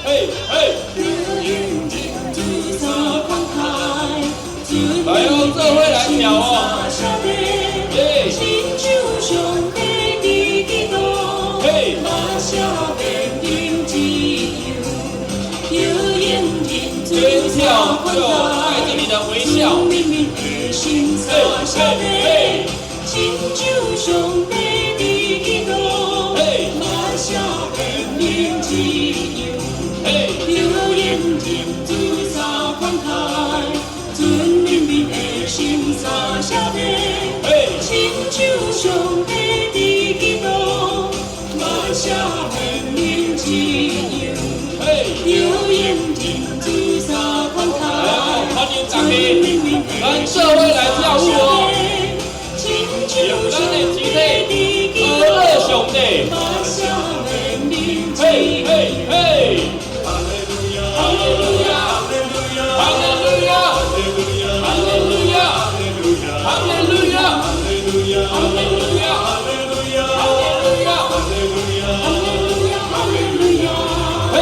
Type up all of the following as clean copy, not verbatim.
嘿嘿，来哦，这会来跳哦，耶，嘿，边跳就带着你的微笑，嘿嘿嘿，嘿，嘿，流言停止三款开，全人民的心三下地，亲像上帝的基督，万下万民自由。流言停止三款开，欢迎大家来社会来跳舞哦，有咱的集体和乐兄弟，嘿嘿嘿。哈利路亚，哈利路亚，哈利路亚，哈利路亚，哈利路亚，哈利路亚，哈利路亚，嘿，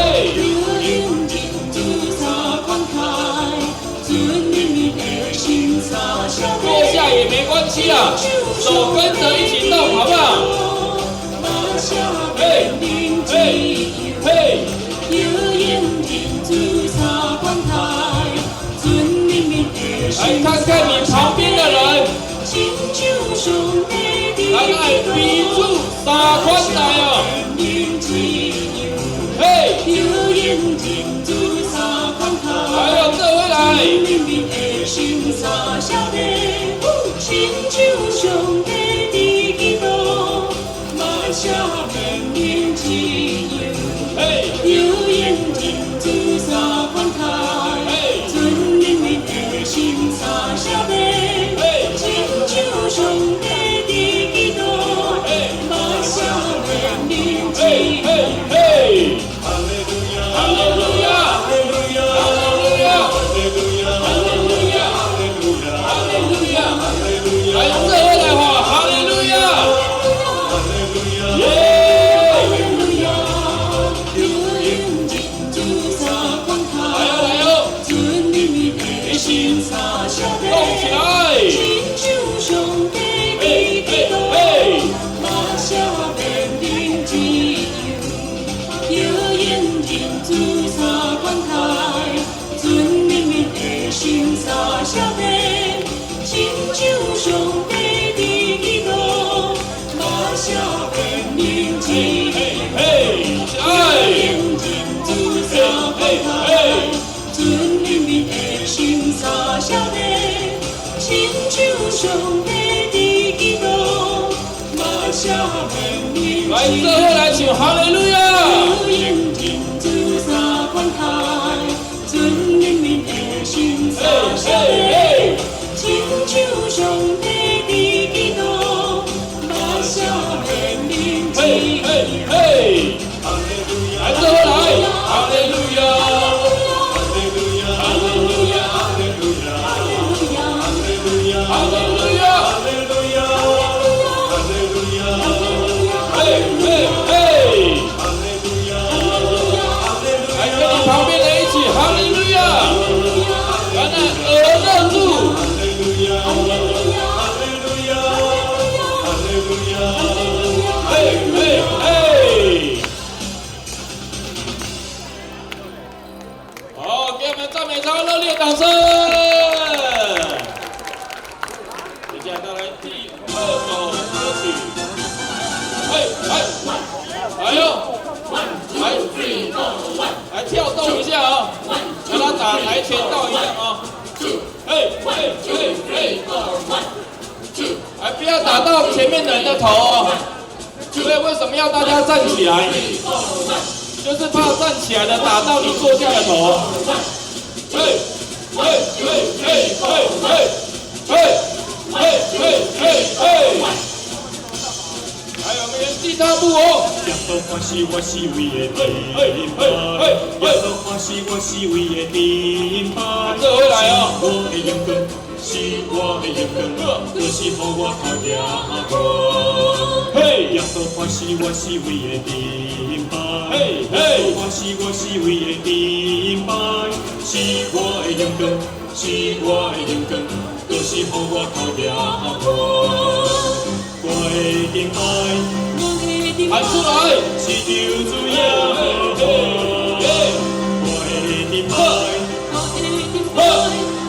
坐下也没关系啊，手跟着一起动好不好？嘿，嘿，嘿。来看看你旁边的人，咱爱比出三款来哦，嘿，还有这位来，来，这会来唱哈利路亚。嘿嘿嘿，来这会来，哈利路亚，哈利路亚，哈利路亚，哈利路亚，哈利路亚，哈利路亚，哈利路亚，哈利路亚，哈利路亚，嘿嘿嘿，来跟你旁边的一起哈利路亚，把那鹅勒住，嘿嘿嘿，好，给我们赞美超热烈掌声。接下来带来第二首歌曲，来哟，来跳动一下哦，跟他打跆拳道一样哦，嘿嘿嘿嘿，来不要打到前面的人的头哦。所以为什么要大家站起来？就是怕站起来的打到你坐下的头。嘿，嘿，嘿，嘿，嘿，嘿，嘿，嘿，嘿，嘿。还有我们原地踏步哦。耶稣欢喜我是为的敬拜，耶稣欢喜我是为的敬拜。这回来哦。我的勇敢是我的勇敢，就是乎我靠耶稣。嘿，耶和华是我是唯的顶拜，嘿嘿耶和华是我是唯的顶拜，是我的勇敢，是我的勇敢，就是予我头掠我的顶拜，喊出来！是救主耶和华，我的顶拜，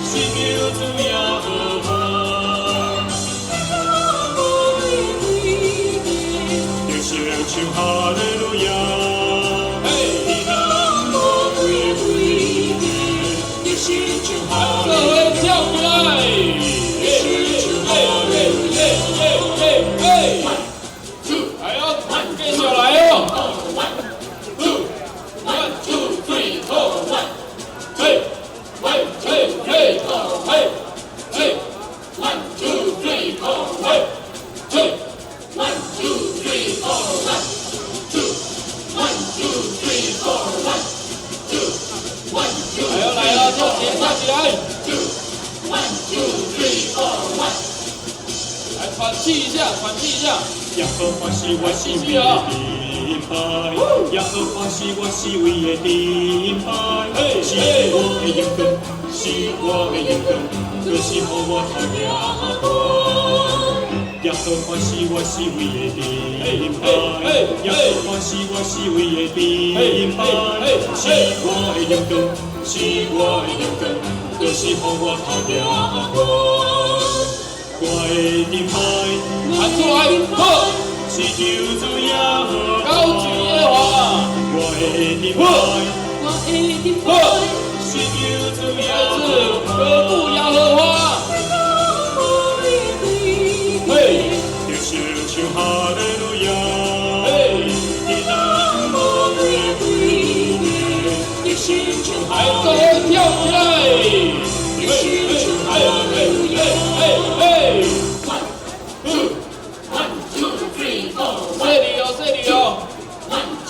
是救主耶和华。唱哈利路亚，你能无悔悔的，你是唱哈利路亚，跳起来！哎呦，继续来哦！1, 2, 3, 4, 嘿，嘿，嘿，嘿，嘿，嘿，1, 2, 3, 4, 嘿，嘿。1, 2, 3, 4, 1, 2, 1, 2, 3, 4, 1, 2, 来了来了，跳起来跳起来！1, 2, 3, 4, 1，来喘气一下，喘气一下。耶和华是我是唯的顶拜，耶和华是我是唯的顶拜，是我的勇敢，是我的勇敢，就是予我头掠耶和华是我是唯的顶拜，耶和华是我是唯的顶拜，是我的勇敢，是我的勇敢，就是予我头掠我的顶拜，喊出来！呵，是救主耶和华，高举耶和华！我的顶拜，呵，是救主耶再次和华。歌舞耶和华！嘿，就是唱哈利路亚，嘿，你能无悔悔的，你是唱来，哈各位跳起来！你是唱哈利路亚。这里哦，这里哦，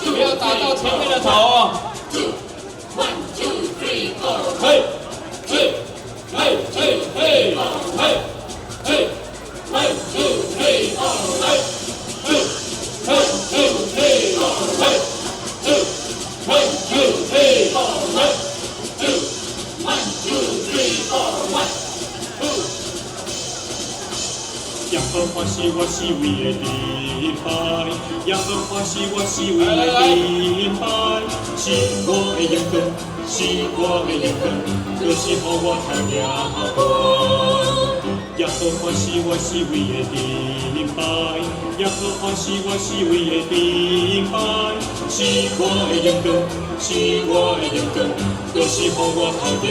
不要打到前面的头哦。嘿，嘿，嘿，嘿，嘿，嘿，嘿。1, 2, 3, 4, 嘿，嘿，嘿，嘿，嘿，嘿，嘿，嘿，嘿，耶和华是我是唯的顶拜，耶和华是我是唯的顶拜，是我的勇敢，是我的勇敢，就是予我头掠耶和华是我是唯的顶拜，耶和华是我是唯的顶拜，是我的勇敢，是我的勇敢，就是予我头掠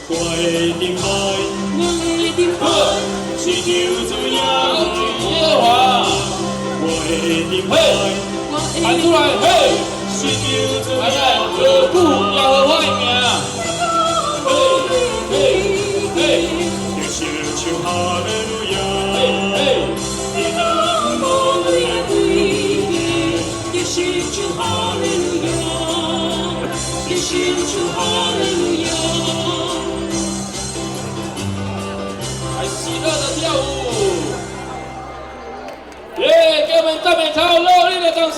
我的顶拜，是救主耶和华，我的顶拜，喊出来！嘿，是救主来耶来，和歌舞华。耶和华的名！嘿，嘿，就是唱哈利路亚，嘿，你能无悔悔的，就是唱哈利路亚，就是唱哈利路亚。来喜乐的跳舞！耶，给我们赞美超热烈的掌声！